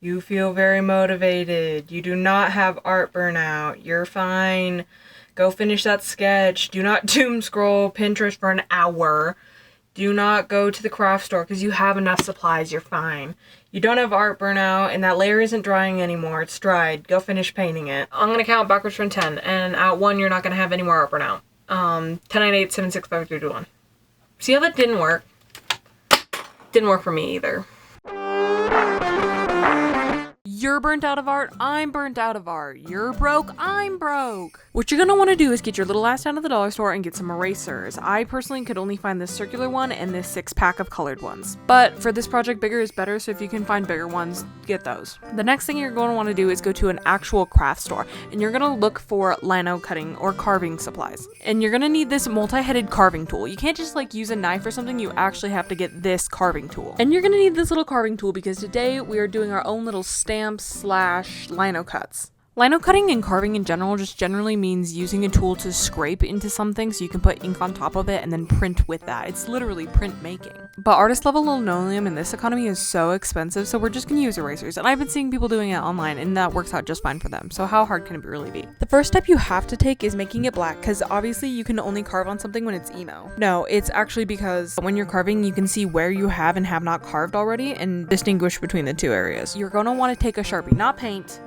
You feel very motivated. You do not have art burnout. You're fine. Go finish that sketch. Do not doom scroll Pinterest for an hour. Do not go to the craft store because you have enough supplies. You're fine. You don't have art burnout and that layer isn't drying anymore. It's dried. Go finish painting it. I'm going to count backwards from 10. And at 1, you're not going to have any more art burnout. 10, 9, 8, 7, 6, 5, 3, 2, 1. See how that didn't work? Didn't work for me either. You're burnt out of art, I'm burnt out of art. You're broke, I'm broke. What you're gonna wanna do is get your little ass down to the dollar store and get some erasers. I personally could only find this circular one and this 6-pack of colored ones. But for this project, bigger is better, so if you can find bigger ones, get those. The next thing you're gonna wanna do is go to an actual craft store, and you're gonna look for linocutting or carving supplies. And you're gonna need this multi-headed carving tool. You can't just use a knife or something, you actually have to get this carving tool. And you're gonna need this little carving tool because today we are doing our own little stamp/lino cuts. Lino cutting and carving in general just generally means using a tool to scrape into something so you can put ink on top of it and then print with that. It's literally print making. But artist level linoleum in this economy is so expensive, so we're just gonna use erasers. And I've been seeing people doing it online and that works out just fine for them. So how hard can it really be? The first step you have to take is making it black, because obviously you can only carve on something when it's emo. No, it's actually because when you're carving you can see where you have and have not carved already and distinguish between the two areas. You're gonna want to take a Sharpie, not paint.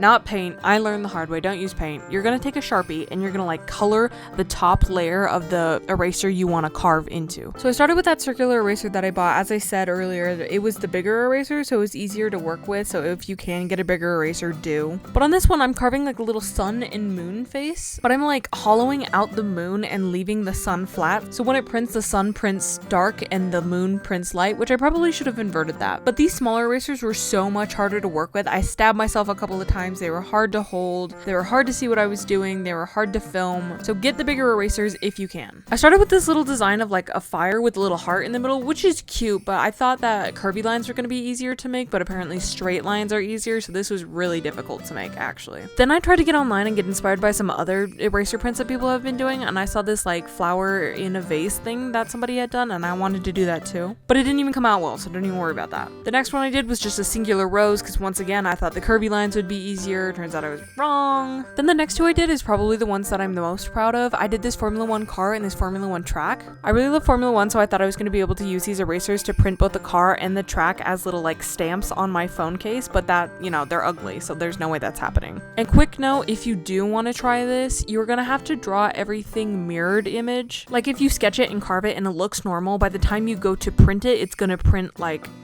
I learned the hard way, don't use paint. You're gonna take a Sharpie and you're gonna color the top layer of the eraser you want to carve into. So I started with that circular eraser that I bought. As I said earlier, it was the bigger eraser, so it was easier to work with, so if you can get a bigger eraser, do. But on this one I'm carving a little sun and moon face, but I'm hollowing out the moon and leaving the sun flat, so when it prints, the sun prints dark and the moon prints light, which I probably should have inverted that. But these smaller erasers were so much harder to work with. I stabbed myself a couple of times. They were hard to hold. They were hard to see what I was doing. They were hard to film. So get the bigger erasers if you can. I started with this little design of a fire with a little heart in the middle, which is cute, but I thought that curvy lines were going to be easier to make, but apparently straight lines are easier, so this was really difficult to make actually. Then I tried to get online and get inspired by some other eraser prints that people have been doing, and I saw this flower in a vase thing that somebody had done, and I wanted to do that too. But it didn't even come out well, so don't even worry about that. The next one I did was just a singular rose, because once again I thought the curvy lines would be easier. Turns out I was wrong. Then the next two I did is probably the ones that I'm the most proud of. I did this Formula 1 car and this Formula 1 track. I really love Formula 1, so I thought I was going to be able to use these erasers to print both the car and the track as little stamps on my phone case, but that, they're ugly, so there's no way that's happening. And quick note, if you do want to try this, you're going to have to draw everything mirrored image. If you sketch it and carve it and it looks normal, by the time you go to print it, it's going to print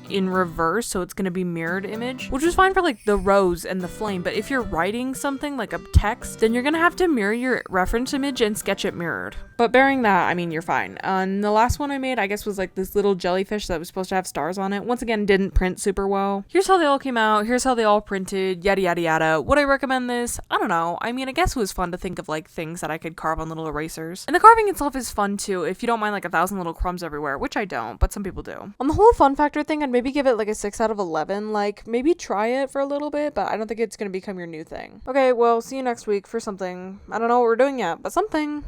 in reverse, so it's going to be mirrored image, which is fine for the rose and the flame. But if you're writing something like a text, then you're gonna have to mirror your reference image and sketch it mirrored. But bearing that, you're fine. And the last one I made, I guess, was this little jellyfish that was supposed to have stars on it. Once again, didn't print super well. Here's how they all came out. Here's how they all printed. Yada yada yada. Would I recommend this? I don't know. I guess it was fun to think of things that I could carve on little erasers. And the carving itself is fun too, if you don't mind 1,000 little crumbs everywhere, which I don't, but some people do. On the whole fun factor thing, I'd maybe give it a 6 out of 11. Maybe try it for a little bit, but I don't think it's gonna become your new thing. Okay, well, see you next week for something. I don't know what we're doing yet, but something.